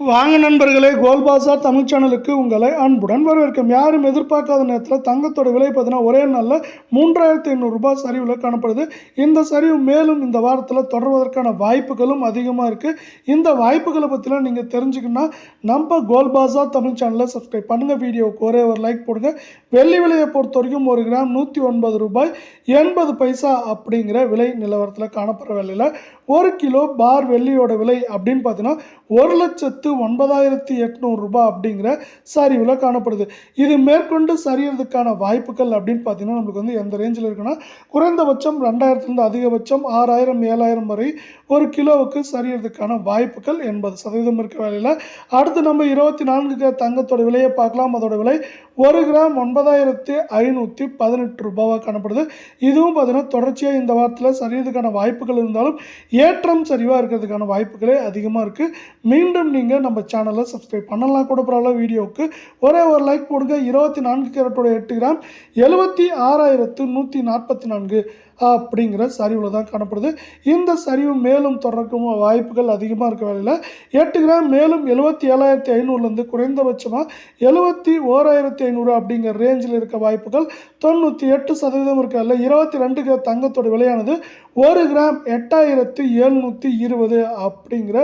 வாங்க நண்பர்களே, கோல்ட் பாஸார் தமிழ் சேனலுக்கு உங்களை அன்புடன் வரவேற்கும். யாரும் எதிர்பார்க்காத நேரத்தில் தங்கத்தோட விலை பார்த்தீங்கன்னா ஒரே நாளில் 3500 ரூபாய் சரிவில் காணப்படுது. இந்த சரிவு மேலும் இந்த வாரத்தில் தொடர்வதற்கான வாய்ப்புகளும் அதிகமாக இருக்குது. இந்த வாய்ப்புகளை பற்றிலாம் நீங்கள் தெரிஞ்சுக்கணும்னா நம்ம கோல்ட் பாஸார் தமிழ் சேனலை சப்ஸ்கிரைப் பண்ணுங்கள். வீடியோவுக்கு ஒரே ஒரு லைக் போடுங்க. வெள்ளி விலையை பொறுத்த வரைக்கும் 1 கிராம் 109 ரூபாய் 80 பைசா அப்படிங்கிற விலை நிலவரத்தில் காணப்படுற விலையில் 1 கிலோ பார் வெள்ளியோட விலை அப்படின்னு பார்த்தீங்கன்னா 1,09,800 ரூபாய் அப்படிங்கிற சரிவில் காணப்படுது. இது மேற்கொண்டு சரியறதுக்கான வாய்ப்புகள் அப்படின்னு பார்த்தீங்கன்னா நம்மளுக்கு வந்து எந்த ரேஞ்சில் இருக்குன்னா குறைந்தபட்சம் 2000 அதிகபட்சம் 6000 7000 வரை ஒரு கிலோவுக்கு சரியறதுக்கான வாய்ப்புகள் 80% இருக்க வேலையில். அடுத்து நம்ம 24 தங்கத்தோட விலையை பார்க்கலாம். அதோட விலை 1 கிராம் 9,518 ரூபாவாக காணப்படுது. இதுவும் பார்த்தீங்கன்னா தொடர்ச்சியாக இந்த வாரத்தில் சரியறதுக்கான வாய்ப்புகள் இருந்தாலும் ஏற்றம் சரிவாக இருக்கிறதுக்கான வாய்ப்புகளே அதிகமாக இருக்குது. மீண்டும் நீங்கள் நம்ம சேனலை சப்ஸ்கிரைப் பண்ணலாம் கூட பரவாயில்ல. வீடியோவுக்கு ஒரே ஒரு லைக் போடுங்க. 24 கேரட்டோட 8 கிராம் 76,144 அப்படிங்கிற சரிவில் தான் காணப்படுது. இந்த சரிவு மேலும் தொடர்க்கும் வாய்ப்புகள் அதிகமாக இருக்க வேலையில் 8 கிராம் மேலும் 77,500 குறைந்தபட்சமாக 71,500 அப்படிங்கிற ரேஞ்சில் இருக்க வாய்ப்புகள் 98% இருக்காது. 22 தங்கத்தோட விலையானது 1 கிராம் 8,720 அப்படிங்கிற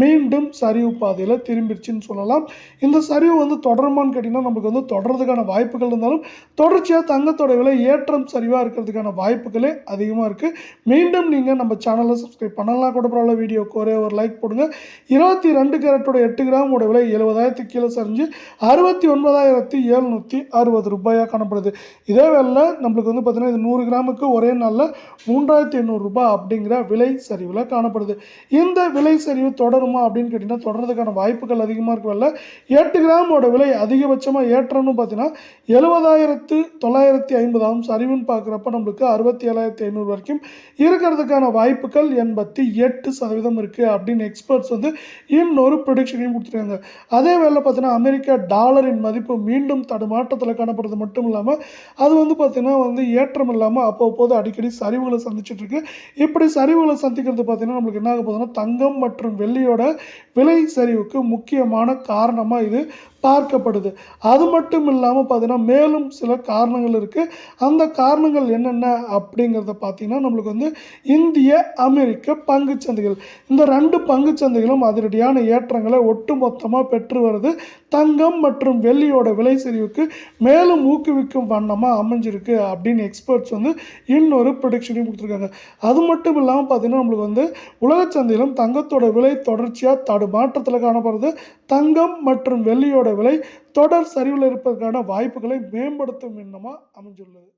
மீண்டும் சரிவு பாதையில் திரும்பிடுச்சுன்னு சொல்லலாம். இந்த சரிவு வந்து தொடருமான்னு கேட்டிங்கன்னா நமக்கு வந்து தொடர்றதுக்கான வாய்ப்புகள் இருந்தாலும் தொடர்ச்சியாக தங்கத்தோட விலை ஏற்றம் சரிவாக இருக்கிறதுக்கான வாய்ப்புகளே அதிகமாக இருக்குது. மீண்டும் நீங்கள் நம்ம சேனலை சப்ஸ்கிரைப் பண்ணலாம் கூட பரவாயில்ல. வீடியோக்கு ஒரே ஒரு லைக் போடுங்க. 22 கேரட்டோட 8 கிராமோட விலை 70,000 கீழே சரிஞ்சு 69,760 ரூபாயாக காணப்படுது. இதே வேலை நம்மளுக்கு வந்து பார்த்தீங்கன்னா இது 100 கிராமுக்கு ஒரே நாளில் 3,800 ரூபாய் அப்படிங்கிற விலை சரிவில் காணப்படுது. இந்த விலை சரிவு தொடருமா அப்படின்னு கேட்டிங்கன்னா தொடர்றதுக்கான வாய்ப்புகள் அதிகமாக இருக்கவில்லை. 8 கிராமோட விலை அதிகபட்சமாக ஏற்றம்னு பார்த்தீங்கன்னா 70,950 சரிவுன்னு பார்க்குறப்ப நம்மளுக்கு 67,500 வரைக்கும் இருக்கிறதுக்கான வாய்ப்புகள் 88% இருக்குது அப்படின்னு எக்ஸ்பர்ட்ஸ் வந்து இன்னொரு ப்ரொடிக்ஷனையும் கொடுத்துருக்காங்க. அதே வேலை பார்த்தீங்கன்னா அமெரிக்கா டாலரின் மதிப்பு மீண்டும் தடுமாற்றத்தில் காணப்படுறது மட்டும் இல்லாமல் அது வந்து பார்த்தீங்கன்னா வந்து ஏற்றம் இல்லாமல் அப்போது அடிக்கடி சரிவுகளை சந்திச்சுட்டு இருக்கு. இப்படி சரிவுகளை சந்திக்கிறது பார்த்தீங்கன்னா நம்மளுக்கு என்ன ஆக போகுதுன்னா தங்கம் மற்றும் வெள்ளியோட விலை சரிவுக்கு முக்கியமான காரணமாக இது பார்க்கப்படுது. அது மட்டும் இல்லாமல் பார்த்தீங்கன்னா மேலும் சில காரணங்கள் இருக்குது. அந்த காரணங்கள் என்னென்ன அப்படிங்கிறத பார்த்தீங்கன்னா நம்மளுக்கு வந்து இந்திய அமெரிக்க பங்குச்சந்தைகள் இந்த 2 பங்குச்சந்தைகளும் அதிரடியான ஏற்றங்களை ஒட்டுமொத்தமாக பெற்று வருது. தங்கம் மற்றும் வெள்ளியோட விலை சரிவுக்கு மேலும் ஊக்குவிக்கும் வண்ணமாக அமைஞ்சிருக்கு அப்படின்னு எக்ஸ்பர்ட்ஸ் வந்து இன்னொரு ப்ரொடிக்ஷனையும் கொடுத்துருக்காங்க. அது மட்டும் இல்லாமல் பார்த்தீங்கன்னா நம்மளுக்கு வந்து உலக சந்தையிலும் தங்கத்தோட விலை தொடர்ச்சியாக தடுமாற்றத்தில் காணப்படுறது. தங்கம் மற்றும் வெள்ளியோட விலை தொடர் சரிவில் இருப்பதற்கான வாய்ப்புகளை மேம்படுத்தும் எண்ணமாக அமைஞ்சுள்ளது.